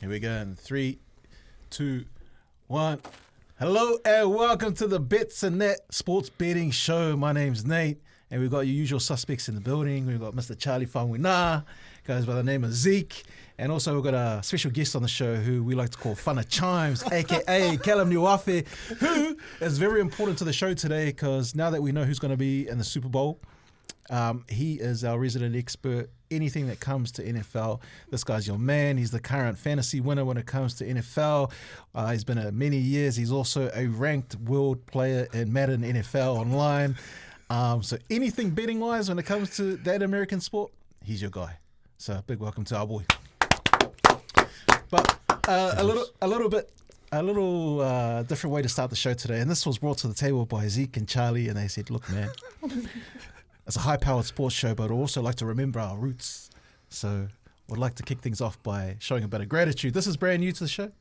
Here we go in 3, 2, 1. Hello and welcome to the Betsndat Sports Betting Show. My name's Nate, and we've got your usual suspects in the building. We've got Mr. Charlie Whanwina, goes by the name of Zeke, and also we've got a special guest on the show who we like to call Whana Chimes, aka Callum Niwafe, who is very important to the show today because now that we know who's going to be in the Super Bowl, he is our resident expert. Anything that comes to NFL, this guy's your man. He's the current fantasy winner when it comes to NFL. He's been at many years. He's also a ranked world player in Madden NFL online. So anything betting wise when it comes to that American sport, he's your guy. So big welcome to our boy. But a little different way to start the show today, and this was brought to the table by Zeke and Charlie, and they said, "Look, man." It's a high-powered sports show, but I'd also like to remember our roots. So we'd like to kick things off by showing a bit of gratitude. This is brand new to the show.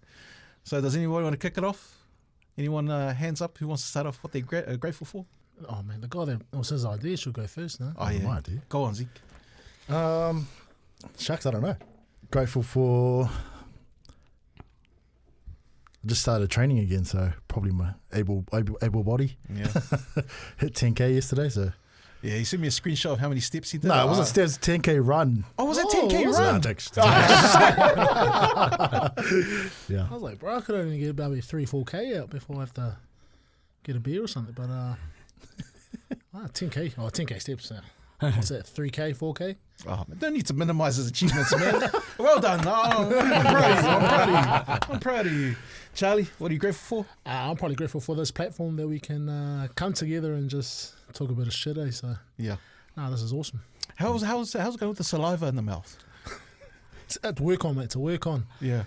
So does anybody want to kick it off? Anyone hands up who wants to start off what they're grateful for? Oh, man, the guy that was his idea should go first, no? Oh, yeah. My idea. Go on, Zeke. Shucks, I don't know. Grateful for... I just started training again, so probably my able body. Yeah. Hit 10K yesterday, so... Yeah, he sent me a screenshot of how many steps he did. No, it wasn't steps, 10K run. Oh, was it 10K run? Yeah. I was like, bro, I could only get about 3-4K out before I have to get a beer or something, but 10K. Oh, 10K steps. What's that, 3K, 4K? Oh, man, don't need to minimize his achievements, man. Well done. Oh, I'm proud of you. Charlie, what are you grateful for? I'm probably grateful for this platform that we can come together and just talk a bit of shit, So, Yeah. this is awesome. How's it going with the saliva in the mouth? It's to work on, mate, to work on. Yeah.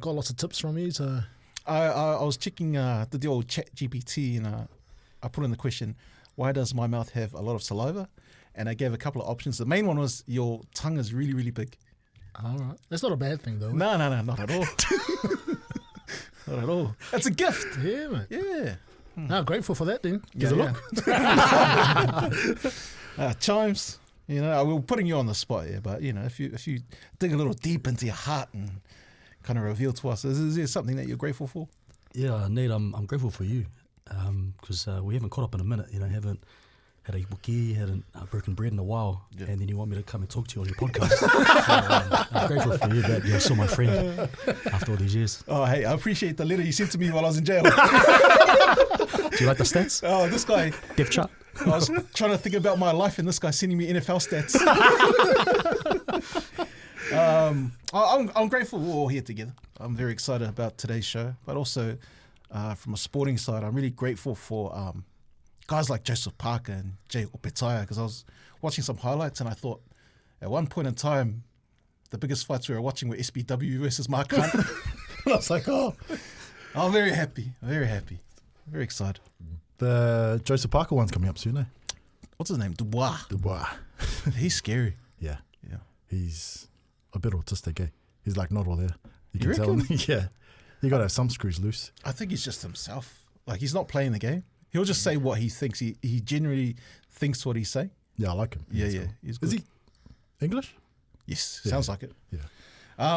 Got lots of tips from you, so... I was checking the old chat GPT, and I put in the question, why does my mouth have a lot of saliva? And I gave a couple of options. The main one was your tongue is really, really big. All right. That's not a bad thing, though. No, not at all. Not at all. It's a gift. Yeah, mate. Yeah. Grateful for that, then. Give it a look. Chimes, we were putting you on the spot here, but, if you dig a little deep into your heart and kind of reveal to us, is there something that you're grateful for? Yeah, Nate, I'm grateful for you because we haven't caught up in a minute, haven't had a bookie, hadn't broken bread in a while, and then you want me to come and talk to you on your podcast. So, I'm grateful for you that you're still my friend after all these years. Oh, hey, I appreciate the letter you sent to me while I was in jail. Do you like the stats? Oh, this guy. Depth chart. I was trying to think about my life, and this guy sending me NFL stats. I'm grateful we're all here together. I'm very excited about today's show, but also from a sporting side, I'm really grateful for guys like Joseph Parker and Jay Opetaya, because I was watching some highlights and I thought at one point in time the biggest fights we were watching were SBW versus Mark Hunt. And I was like, I'm very happy, very excited. The Joseph Parker one's coming up soon, eh? What's his name? Dubois. He's scary. Yeah. He's a bit autistic, eh? He's like not all there. You can reckon? tell. Yeah. You got to have some screws loose. I think he's just himself. Like, he's not playing the game. He'll just say what he thinks. He generally thinks what he's saying. Yeah, I like him. Yeah. Cool. He's good. Is he English? Yes, Yeah. sounds like it. Yeah.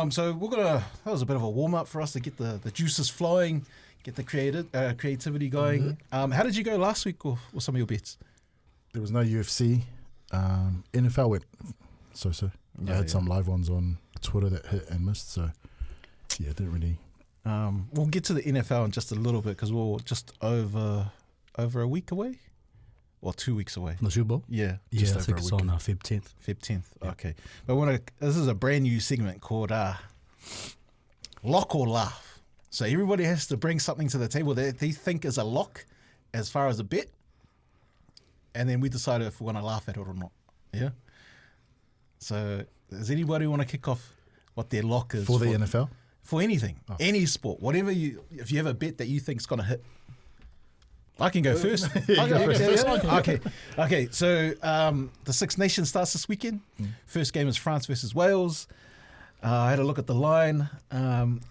So that was a bit of a warm up for us to get the juices flowing, get the creativity going. Mm-hmm. How did you go last week with some of your bets? There was no UFC. NFL went so. I had some live ones on Twitter that hit and missed, so yeah, didn't really. We'll get to the NFL in just a little bit because we're just over a week away, or 2 weeks away. The Super Bowl? Yeah, Yeah, just I think it's on Feb 10th. Feb 10th. Okay, but this is a brand new segment called Lock or Laugh. So everybody has to bring something to the table that they think is a lock as far as a bet, and then we decide if we want to laugh at it or not. Yeah. So does anybody want to kick off what their lock is For the NFL? For anything, any sport, whatever if you have a bet that you think is going to hit. I can go first. Okay. So the Six Nations starts this weekend. First game is France versus Wales. I had a look at the line.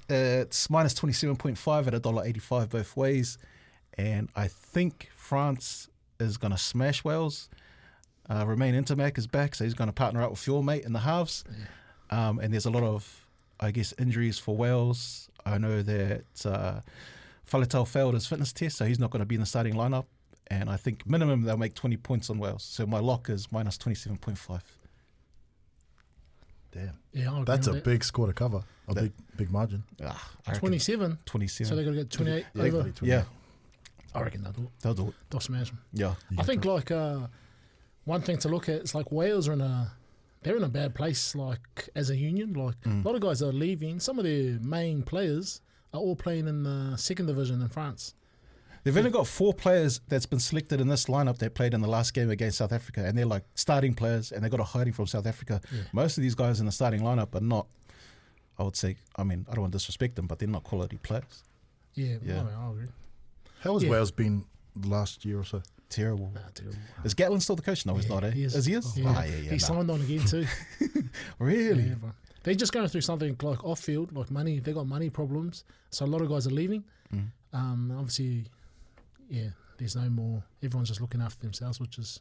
It's minus 27.5 at $1.85 both ways. And I think France is going to smash Wales. Romain Intermac is back, so he's going to partner up with your mate in the halves. And there's a lot of I guess, injuries for Wales. I know that Faletau failed his fitness test, so he's not going to be in the starting lineup. And I think minimum they'll make 20 points on Wales. So my lock is minus 27.5. Damn. Yeah, I agree That's a with big score to cover. A big margin. I that. reckon 27. 27. So they're going to get 28 Yeah, over. 28. Yeah, I reckon they'll do it. they'll do it. They'll smash them. Yeah. You I get think to- like one thing to look at is like Wales are they're in a bad place like as a union. Like a lot of guys are leaving. Some of their main players are all playing in the second division in France. They've only got 4 players that's been selected in this lineup that played in the last game against South Africa, and they're like starting players, and they got a hiding from South Africa. Yeah. Most of these guys in the starting lineup are not, I would say, I mean, I don't want to disrespect them, but they're not quality players. Yeah, Yeah. I agree. How has Yeah. Wales been last year or so? Terrible. Nah, terrible. Is Gatlin still the coach? No, he's Yeah, not, eh? he is. Is he? Is? Yeah. Ah, yeah, He nah. signed on again too. Really? Yeah, bro. They're just going through something like off field, like money. They got money problems, so a lot of guys are leaving. Obviously, yeah. There's no more. Everyone's just looking after themselves, which is,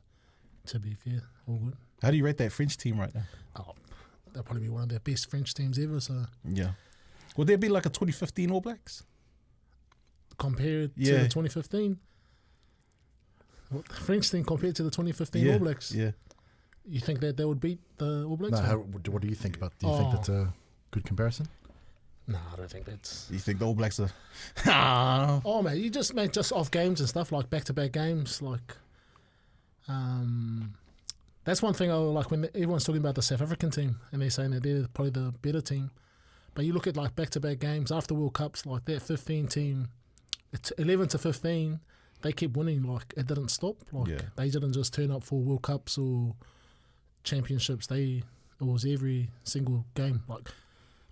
to be fair, all good. How do you rate that French team right now? Oh, they'll probably be one of the best French teams ever. So Yeah. Would there be like a 2015 All Blacks? compared to Yeah. the 2015, what, the French team compared to the 2015 All Blacks, Yeah. you think that they would beat the All Blacks? No, what do you think about? Do you think Oh. that's a good comparison? No, I don't think that's. You think the All Blacks are... Ah. Oh man, you just make just off games and stuff like back-to-back games, like. That's one thing I like when everyone's talking about the South African team and they're saying that they're probably the better team, but you look at like back-to-back games after World Cups, like that 15 team, it's 11 to 15, they keep winning. Like it didn't stop. Like Yeah. they didn't just turn up for World Cups or championships. It was every single game. Like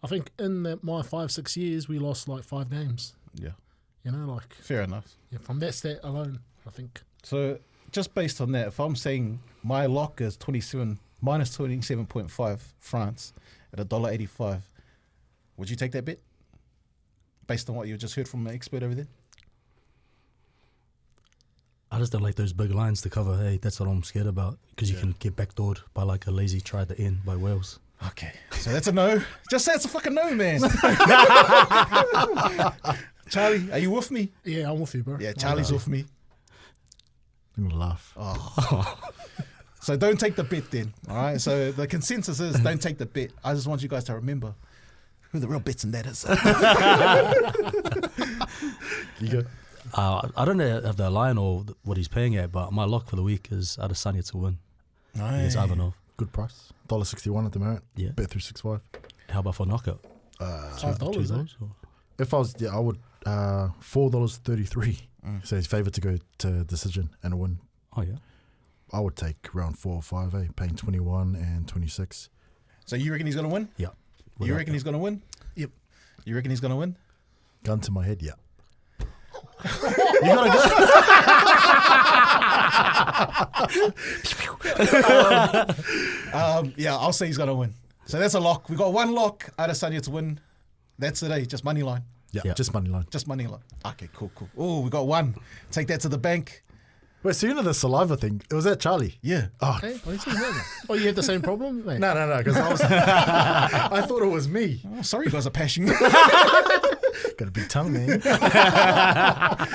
I think in my 5-6 years we lost like 5 games. Yeah. You know, like Fair enough. yeah, from that stat alone, I think. So just based on that, if I'm saying my lock is minus 27.5 France at $1.85, would you take that bet? Based on what you just heard from an expert over there? I just don't like those big lines to cover. Hey, that's what I'm scared about because you can get backdoored by like a lazy try at the end by Wales. Okay, so that's a no. Just say it's a fucking no, man. Charlie, are you with me? Yeah, I'm with you, bro. Yeah, Charlie's with me. I'm gonna laugh. Oh. So don't take the bet then, all right? So the consensus is don't take the bet. I just want you guys to remember who the real Betsndat is. You go. I don't know if the line or what he's paying at, but my lock for the week is Adesanya to win against Ivanov. Good price. $1.61 at the moment. Yeah. Bet 365. How about for knockout? $5, eh? $2 or? If I was, I would $4.33. So he's favoured to go to decision and a win. Oh yeah. I would take around 4 or 5, paying 21 and 26. So you reckon he's going to win? Yeah. You reckon he's going to win? Yep. You reckon he's going to win? Gun to my head, yeah. You got to go. Yeah, I'll say he's going to win. So that's a lock. We got one lock. Adesanya to win. That's it, eh? Just money line. Yeah, just money line. Just money line. Okay, cool. Oh, we got one. Take that to the bank. Wait, so you know the saliva thing? It was that Charlie? Yeah. Oh, Hey, what are you saying about that? Oh, you have the same problem, mate? no, because I was, I thought it was me. Oh, sorry, you guys are pashing. Got a big tongue, man. I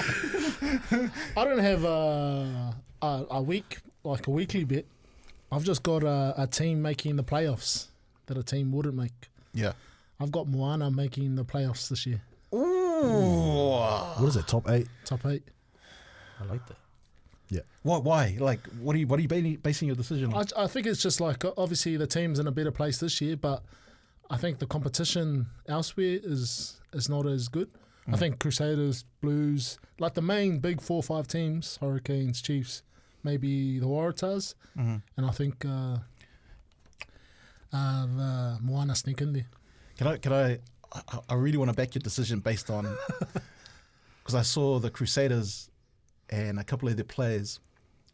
don't have a week, like a weekly bet. I've just got a team making the playoffs that a team wouldn't make. Yeah. I've got Moana making the playoffs this year. Ooh. What is it, top 8? Top 8. I like that. What? Why? Like, what are you basing your decision on? I think it's just like, obviously the team's in a better place this year, but I think the competition elsewhere is not as good. I think Crusaders, Blues, like the main big 4 or 5 teams, Hurricanes, Chiefs, maybe the Waratahs, and I think the Moana sneak in there. Can I really want to back your decision based on, because I saw the Crusaders and a couple of their players,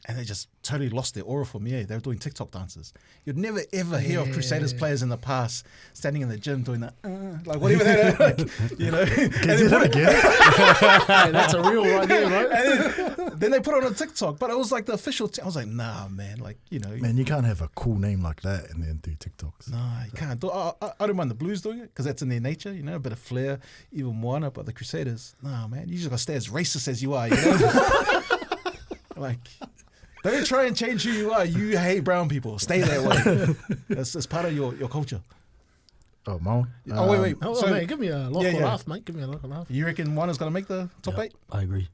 and they just totally lost their aura for me. They were doing TikTok dances. You'd never ever hear of Crusaders players in the past standing in the gym doing that, like whatever that, like, you know. Can you do that again? Hey, that's a real right there, right? And then Then they put it on TikTok, but it was like the official. I was like, nah, man. Like, you know. Man, you can't have a cool name like that and then do TikToks. Nah, you can't. I don't mind the Blues doing it because that's in their nature, you know, a bit of flair, even Moana, but the Crusaders, nah, man. You just got to stay as racist as you are, you know? Like, don't try and change who you are. You hate brown people. Stay that way. That's part of your culture. Oh, Mo. Oh, wait. Oh, So, mate, give me a lock or laugh, mate. Give me a lock or laugh. you reckon Moana's going to make the top 8? I agree.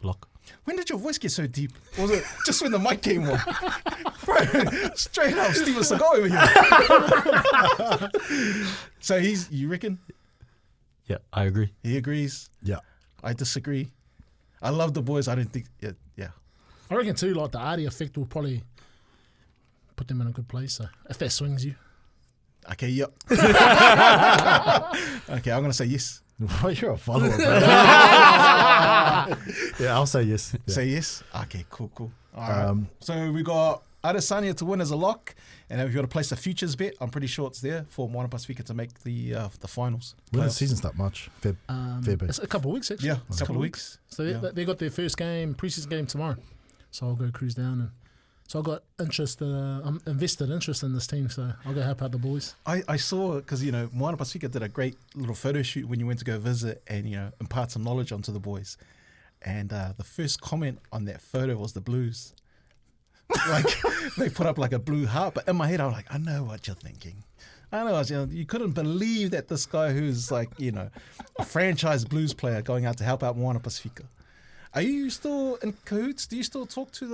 Lock. When did your voice get so deep? Was it just when the mic came on? Bro, straight up, Steven Seagal over here. So you reckon? Yeah, I agree. He agrees. Yeah. I disagree. I love the boys. I don't think, yeah. I reckon too, like the Artie effect will probably put them in a good place. So if that swings you. Okay, yep. Okay, I'm going to say yes. You're a follower, bro. Yeah, I'll say yes. Yeah. Say yes? Okay, cool. All right. So we got Adesanya to win as a lock. And if you want to place a futures bet, I'm pretty sure it's there for Moana Pasifika to make the finals. When does playoffs. the season start? March? February. It's a couple of weeks, actually. Yeah, it's a couple of weeks. So they got their first game, preseason game tomorrow. So I'll go cruise down. And so I got invested interest in this team. So I'll go help out the boys. I saw, because, you know, Moana Pasifika did a great little photo shoot when you went to go visit and, you know, impart some knowledge onto the boys. And the first comment on that photo was the Blues. Like, they put up like a blue heart. But in my head, I was like, I know what you're thinking. You couldn't believe that this guy who's like, you know, a franchise Blues player going out to help out Moana Pasifika. Are you still in cahoots? Do you still talk to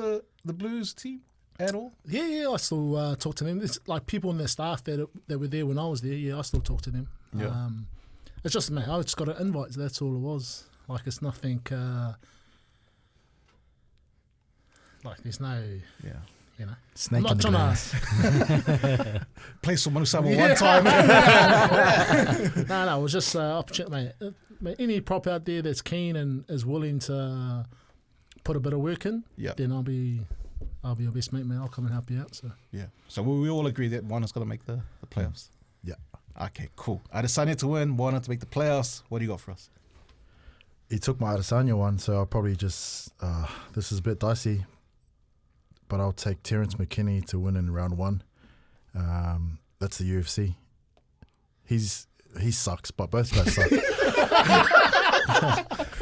the Blues team at all? Yeah, I still talk to them. It's like people in their staff that were there when I was there. Yeah, I still talk to them. Yeah. It's just, man, I just got an invite. So that's all it was. Like, it's nothing. Like, there's no. Yeah. You know. Snake I'm in not the trying grass. Play some Manusama one time. No, it was just opportunity, mate. Any prop out there that's keen and is willing to put a bit of work in, then I'll be your best mate, man. I'll come and help you out. So Yeah. So we all agree that Moana's going to make the playoffs. Yeah. Okay, cool. Adesanya to win, Moana to make the playoffs. What do you got for us? He took my Adesanya one, so I'll probably just this is a bit dicey, but I'll take Terrence McKinney to win in round 1. That's the UFC. He sucks, but both guys suck.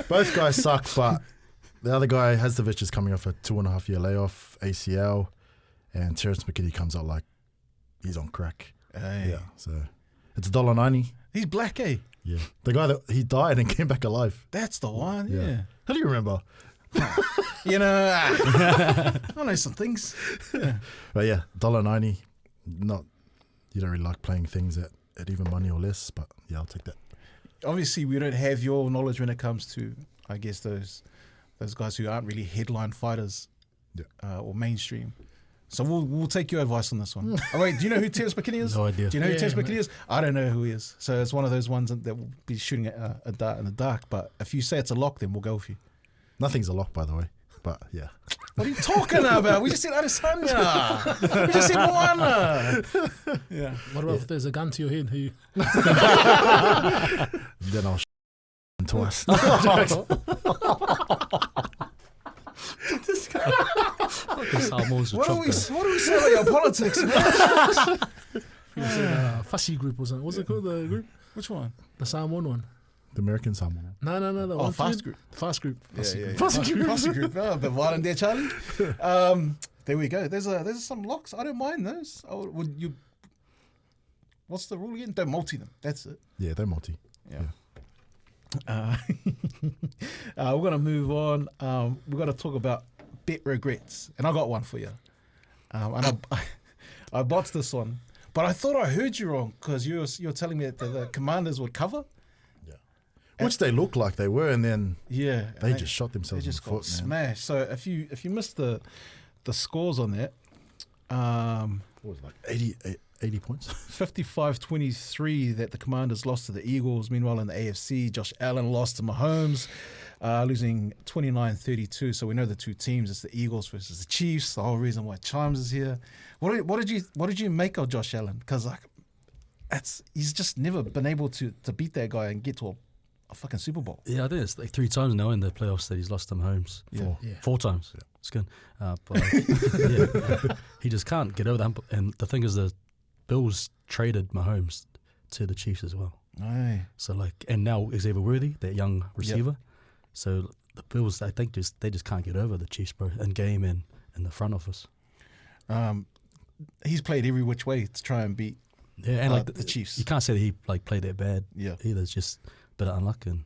Both guys suck, but the other guy, Hasdovich, is coming off a 2.5 year layoff, ACL, and Terrence McKinney comes out like he's on crack. Hey. Yeah, so it's $1.90. He's black, eh? Yeah, the guy that he died and came back alive. That's the one, yeah. How do you remember? You know, I know some things. Yeah. But yeah, $1.90. Not, you don't really like playing things at even money or less, but yeah, I'll take that. Obviously, we don't have your knowledge when it comes to, I guess, those guys who aren't really headline fighters or mainstream. So we'll take your advice on this one. Oh, wait, do you know who Terrence McKinney is? No idea. Do you know who Terrence mate. McKinney is? I don't know who he is. So it's one of those ones that will be shooting a dart in the dark. But if you say it's a lock, then we'll go with you. Nothing's a lock, by the way, but yeah. What are you talking about? We just said Adesanya. We just said Moana. Yeah. what about if there's a gun to your head? Who? Then I'll twice. This guy. What What do we say about your politics, man? Fussy group wasn't it? What's it called? The group? Which one? The Samoan one. The American Samoan. No. The one Fast Group. Fast group. Fussy group. Oh, a bit violent there, Charlie. There we go. There's some locks. I don't mind those. Would you? What's the rule again? Don't multi them. That's it. Yeah, they're multi. Yeah. We're gonna move on. We're gonna talk about bet regrets, and I got one for you. And I botched this one, but I thought I heard you wrong because you were telling me that the Commanders would cover. Which they look like they were, and then they just shot themselves They in just the got foot, man. smashed. So if you missed the scores on that, What was it, like 80 points? 55-23 that the Commanders lost to the Eagles. Meanwhile, in the AFC, Josh Allen lost to Mahomes, losing 29-32. So we know the two teams. It's the Eagles versus the Chiefs. The whole reason why Chimes is here. What did you make of Josh Allen? Because he's just never been able to beat that guy and get to a fucking Super Bowl. Yeah, I think it's like 3 times now in the playoffs that he's lost to Mahomes. Yeah. Yeah. 4 times. Yeah. It's good. But he just can't get over that. And the thing is, the Bills traded Mahomes to the Chiefs as well. Aye. So and now Xavier Worthy, that young receiver. So the Bills, I think, they just can't get over the Chiefs, bro, in game and in the front office. He's played every which way to try and beat Yeah, and the Chiefs. You can't say that he played that bad. Yeah. Either. It's just a bit of unluck, and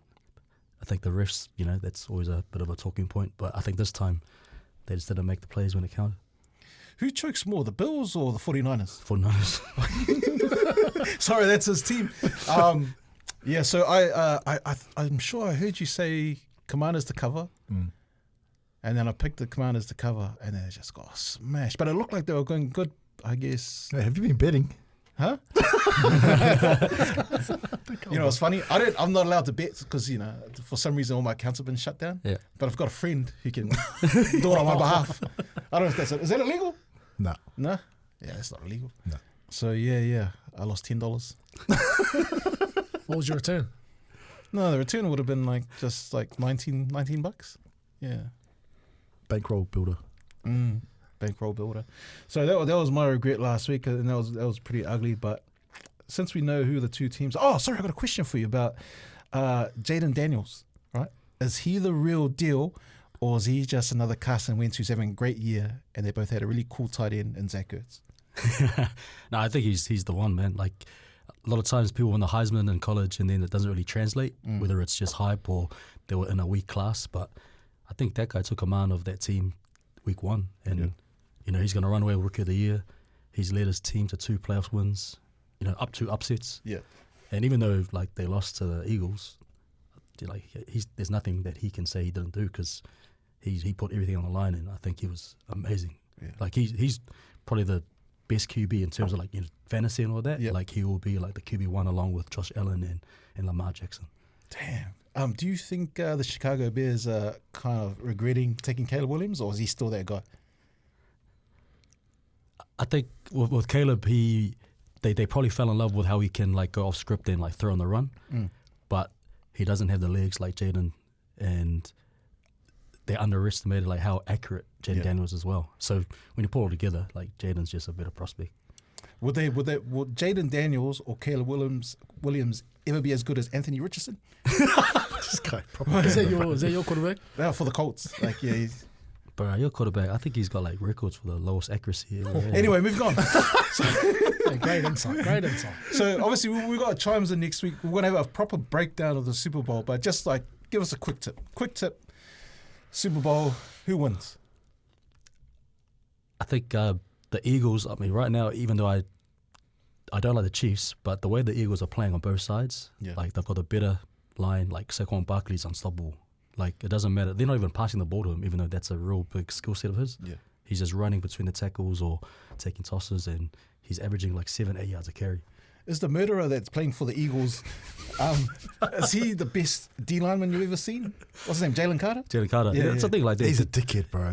I think the refs, that's always a bit of a talking point. But I think this time they just didn't make the plays when it counted. Who chokes more, the Bills or the 49ers? 49ers. Sorry, that's his team. Yeah, so I'm sure I heard you say Commanders to cover. Mm. And then I picked the Commanders to cover, and then it just got smashed. But it looked like they were going good, I guess. Hey, have you been betting? Huh? You know, it's funny. I'm not allowed to bet because, for some reason all my accounts have been shut down. Yeah. But I've got a friend who can do it on my behalf. I don't know if is that illegal? No. No? Yeah, it's not illegal. No. So, yeah. I lost $10. What was your return? No, the return would have been just 19 bucks. Yeah. Bankroll builder. Bankroll builder. So that was my regret last week, and that was pretty ugly. But since we know who the two teams, sorry, I got a question for you about Jaden Daniels. Right? Is he the real deal, or is he just another Carson Wentz who's having a great year, and they both had a really cool tight end in Zach Ertz? No, I think he's the one, man. Like a lot of times people win the Heisman in college, and then it doesn't really translate, whether it's just hype or they were in a weak class. But I think that guy took command of that team week 1, and he's going to run away with Rookie of the Year. He's led his team to 2 playoff wins, up to upsets. Yeah. And even though they lost to the Eagles, there's nothing that he can say he didn't do because he put everything on the line, and I think he was amazing. Yeah. He's probably the best QB in terms of fantasy and all that. Yeah. He will be the QB1 along with Josh Allen and Lamar Jackson. Damn. Do you think the Chicago Bears are kind of regretting taking Caleb Williams, or is he still that guy? I think with Caleb, they probably fell in love with how he can go off script and throw on the run, but he doesn't have the legs like Jaden, and they underestimated how accurate Jaden Daniels as well. So when you put it all together, Jaden's just a better prospect. Would Jaden Daniels or Caleb Williams ever be as good as Anthony Richardson? This guy probably. Is that your quarterback? Yeah, for the Colts. Bro, your quarterback, I think he's got records for the lowest accuracy. Anyway, moving on. Yeah, great insight. So obviously we got Chimes in next week. We're going to have a proper breakdown of the Super Bowl, but just give us a quick tip. Super Bowl, who wins? I think the Eagles, right now, even though I don't like the Chiefs, but the way the Eagles are playing on both sides, they've got a better line. Saquon Barkley's unstoppable. It doesn't matter. They're not even passing the ball to him, even though that's a real big skill set of his. Yeah. He's just running between the tackles or taking tosses, and he's averaging 7-8 yards a carry. Is the murderer that's playing for the Eagles, is he the best D lineman you've ever seen? What's his name? Jalen Carter? Jalen Carter. Yeah, something like that. He's a dickhead, bro.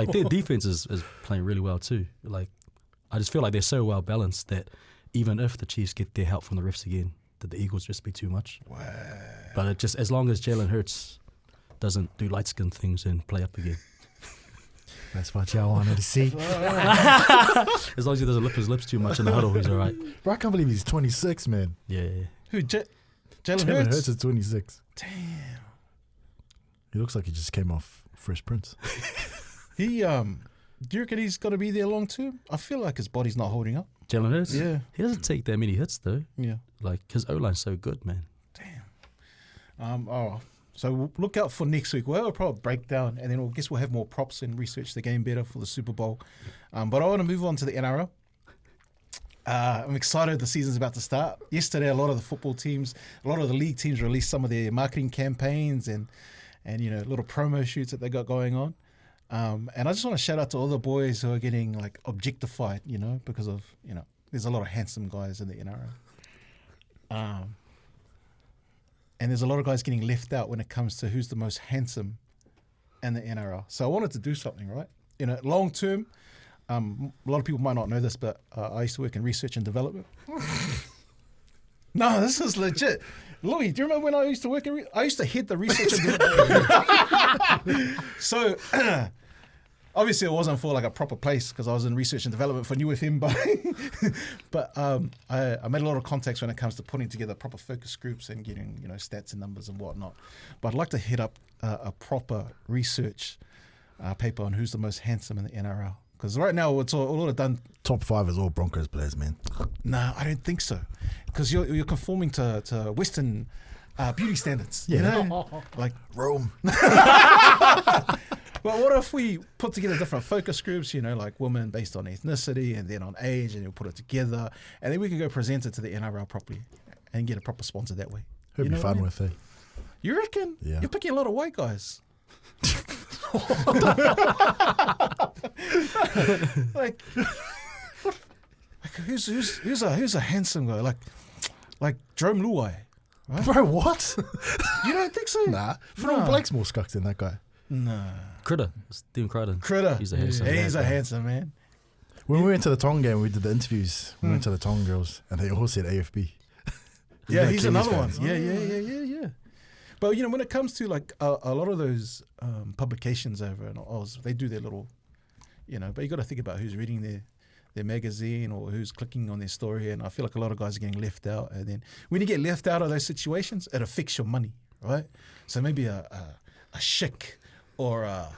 Their defense is playing really well too. I just feel like they're so well balanced that even if the Chiefs get their help from the refs again, that the Eagles just be too much. Wow. But it just as long as Jalen Hurts doesn't do light skin things and play up again. That's what y'all wanted to see. As long as he doesn't lip his lips too much in the huddle, he's all right. Bro, I can't believe he's 26, man. Yeah. Who? Jalen Jalen Hurts? Hurts is 26. Damn. He looks like he just came off Fresh Prince. Do you reckon he's got to be there long term? I feel like his body's not holding up. Jalen Hurts? Yeah. He doesn't take that many hits though. Yeah. His O-line's so good, man. Damn. So we'll look out for next week. We'll have a proper breakdown, and then I guess we'll have more props and research the game better for the Super Bowl. But I want to move on to the NRL. I'm excited the season's about to start. Yesterday, a lot of the football teams, a lot of the league teams released some of their marketing campaigns and little promo shoots that they got going on. And I just want to shout out to all the boys who are getting objectified, because of, there's a lot of handsome guys in the NRL. And there's a lot of guys getting left out when it comes to who's the most handsome in the NRL. So I wanted to do something, right? Long term, a lot of people might not know this, but I used to work in research and development. No, this is legit. Louis, do you remember when I used to work I used to head the research and So, obviously it wasn't for like a proper place because I was in research and development for New FM, but I made a lot of contacts when it comes to putting together proper focus groups and getting, stats and numbers and whatnot. But I'd like to head up a proper research paper on who's the most handsome in the NRL. Because right now it's all done. Top 5 is all Broncos players, man. No, I don't think so. Because you're conforming to Western beauty standards. Yeah. Like Rome. Well, what if we put together different focus groups, like women based on ethnicity and then on age, and you'll put it together, and then we can go present it to the NRL properly and get a proper sponsor that way. Who'd be fun with, eh? You reckon? Yeah. You're picking a lot of white guys. like who's a handsome guy? Like Jerome Luai. Right? Bro, what? You don't think so? Nah. Phil Blake's more skunked than that guy. Nah. Critter. Stephen Crichton. Critter. He's a handsome He's a handsome man. When we went to the Tong game, we did the interviews. We went to the Tong girls, and they all said AFB. Yeah, he's Kiwis another one. fans. Yeah. But when it comes to like a lot of those publications over in Oz, they do their little, But you got to think about who's reading their magazine or who's clicking on their story, and I feel like a lot of guys are getting left out. And then when you get left out of those situations, it affects your money, right? So maybe a shick or a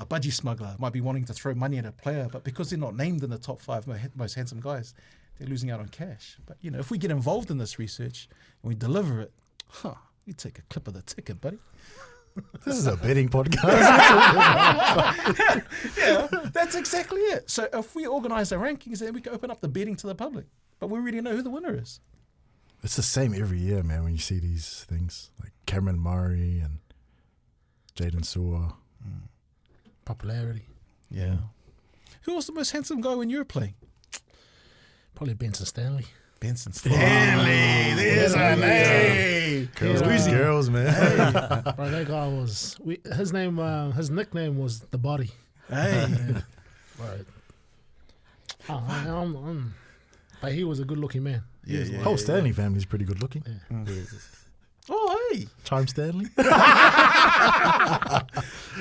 budgie smuggler might be wanting to throw money at a player, but because they're not named in the top 5 most handsome guys, they're losing out on cash. But if we get involved in this research and we deliver it, you take a clip of the ticket, buddy. This is a betting podcast. Yeah, that's exactly it. So if we organise the rankings, then we can open up the betting to the public. But we already know who the winner is. It's the same every year, man, when you see these things. Like Cameron Murray and Jaden Sewer. Popularity. Yeah. Who was the most handsome guy when you were playing? Probably Benson Stanley. Benson Stanley. There's a name. Girls, man. Bro, that guy was. His nickname was the Body. Hey. Right. But he was a good-looking man. Yeah. Whole Stanley family's pretty good looking. Yeah. Oh, hey. Chime Stanley.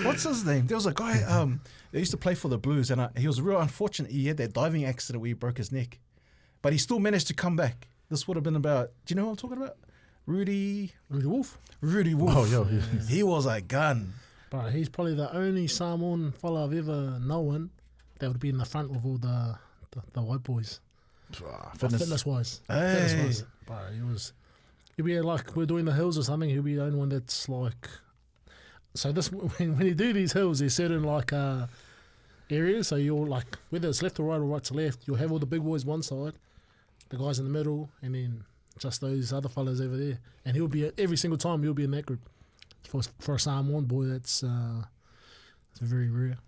What's his name? There was a guy that used to play for the Blues, and he was real unfortunate. He had that diving accident where he broke his neck. But he still managed to come back. This would have been about, do you know what I'm talking about? Rudy Wolf. Oh, yo. He was a gun. Bro, he's probably the only Samoan fella I've ever known that would be in the front with all the white boys. Fitness-wise. Hey. Fitness-wise. Bro, he'll be like, we're doing the hills or something, he'll be the only one that's like... So this when you do these hills, there's certain like areas, so you're like, whether it's left to right or right to left, you'll have all the big boys one side, the guys in the middle, and then just those other fellas over there. And he'll be, every single time, he'll be in that group. For a Samoan boy, that's very rare.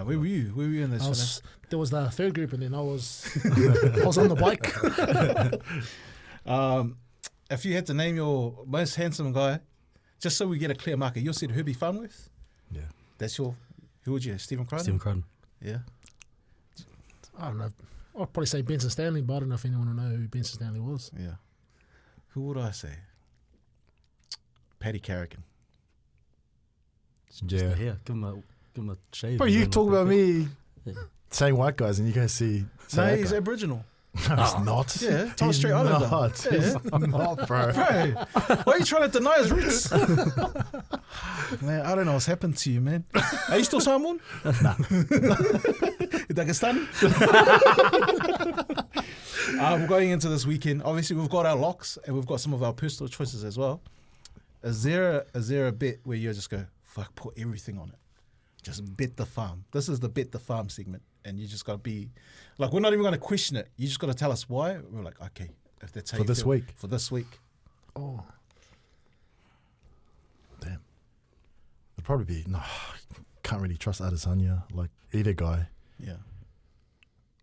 Where were you? Where were you in this? There was the third group, and then I was on the bike. If you had to name your most handsome guy, just so we get a clear marker, you said who'd be fun with? Yeah. That's who would you? Stephen Crichton? Stephen Crichton. Yeah. I don't know. I'd probably say Benson Stanley, but I don't know if anyone will know who Benson Stanley was. Yeah. Who would I say? Paddy Carrigan. Yeah. Yeah, give him a shave. Bro, you talk about me saying white guys, and you guys see. No, he's Aboriginal. No, he's not. Yeah, Torres He's Strait Islander. not. Yeah. He's not, bro. Bro, why are you trying to deny his roots? Man, I don't know what's happened to you, man. Are you still Samoan? Nah. Dagestani? We're going into this weekend. Obviously, we've got our locks and we've got some of our personal choices as well. Is there a bit where you just go, fuck, put everything on it? Just bet the farm. This is the bet the farm segment. And you just got to be, like, we're not even going to question it. You just got to tell us why. We're like, okay, if that's how For you this feel, week. For this week. Oh. Damn. It'd probably be, can't really trust Adesanya, like either guy. Yeah.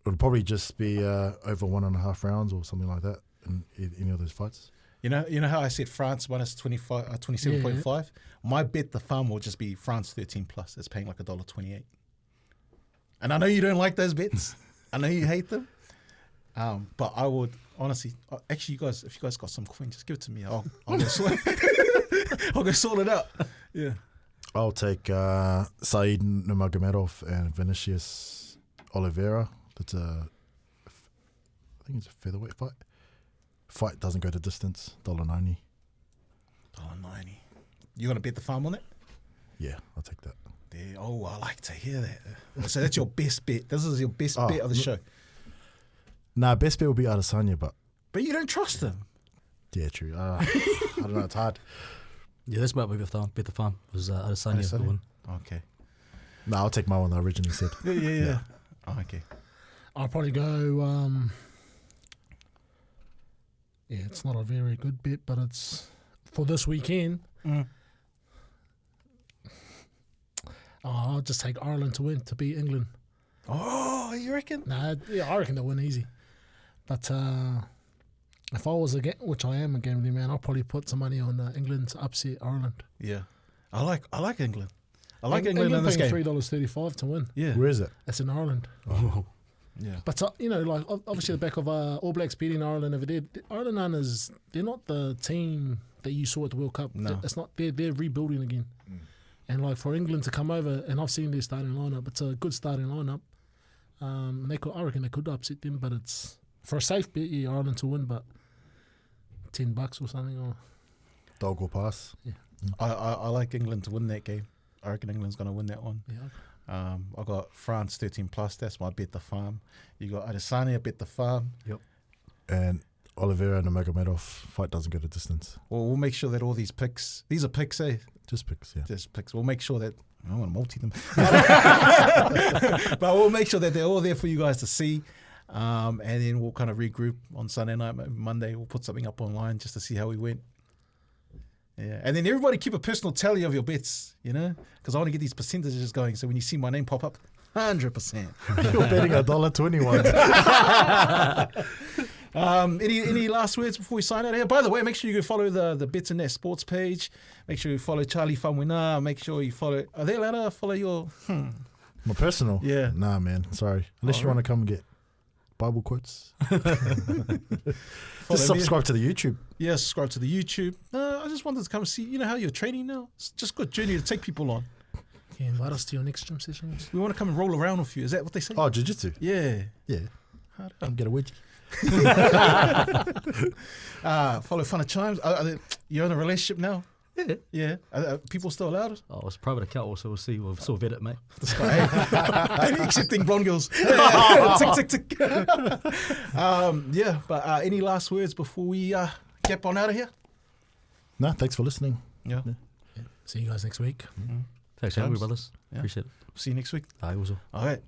It would probably just be over 1.5 rounds or something like that in any of those fights. You know how I said France minus 27.5? Yeah. My bet the farm will just be France 13 plus. It's paying like $1.28. And I know you don't like those bets. I know you hate them. But I would Honestly, actually, if you guys got some coin, just give it to me. I'll go sort I'll go sort it out. Yeah. I'll take Said Nurmagomedov and Vinicius Oliveira. That's I think it's a featherweight fight. Fight doesn't go the distance. $1.90. $1.90. You gonna bet the farm on it? Yeah, I'll take that. There. Oh, I like to hear that. So that's your best bet. This is your best bet of the show. Nah, best bet will be Adesanya, but you don't trust him. yeah, true. I don't know. It's hard. Yeah, that's about my bet the farm. Was Adesanya the one. Okay. No, I'll take my one I originally said. Yeah. Oh, okay. I'll probably go. Yeah, it's not a very good bet, but it's for this weekend. I'll just take Ireland to win, to beat England. Oh, you reckon? Nah, yeah, I reckon they'll win easy. But if I was which I am a gambling man, I'll probably put some money on England to upset Ireland. Yeah. I like England. I like England in this game. $3.35 to win. Yeah. Where is it? That's in Ireland. Oh. Yeah. But like obviously the back of All Blacks beating Ireland over there. Ireland they're not the team that you saw at the World Cup. No. It's not. They're rebuilding again. And like for England to come over, and I've seen their starting lineup. It's a good starting lineup. I reckon they could upset them, but it's for a safe bet. Yeah, Ireland to win, but $10 or something. Or Dog will pass. yeah, I like England to win that game. I reckon England's going to win that one. yeah. I got France 13+. That's my bet the farm. You got Adesanya bet the farm. Yep. And Oliveira and Nurmagomedov fight doesn't go the distance. Well, we'll make sure that all these picks. These are picks, eh? Just picks, yeah. Just picks. We'll make sure that I don't want to multi them, but we'll make sure that they're all there for you guys to see. And then we'll kind of regroup on Sunday night, maybe Monday. We'll put something up online just to see how we went. Yeah, and then everybody keep a personal tally of your bets, because I want to get these percentages going. So when you see my name pop up, 100%. You're betting $1.21. Any last words before we sign out here? By the way, make sure you go follow the Betsndat sports page. Make sure you follow Charlie Famwina. Make sure you follow. Are they allowed to follow your? My personal? Yeah. Nah, man. Sorry. Unless you want to come and get Bible quotes. Just subscribe to the YouTube. Yeah, subscribe to the YouTube. I just wanted to come see, how you're training now. It's just good journey to take people on. Can you invite us to your next gym sessions? We want to come and roll around with you. Is that what they say? Oh, jiu-jitsu? Yeah. Yeah. Come get a wedgie. Follow Fun of Chimes. You're in a relationship now? Yeah. Yeah. Are people still allowed? Oh, it's a private account also. We'll see. We'll sort of vet it, mate. This guy, only accepting blonde girls. Tick, tick, tick. But any last words before we get on out of here? No, thanks for listening. Yeah. See you guys next week. Thanks, Chimes. brothers. Yeah. Appreciate it. See you next week. Aye, also. All right.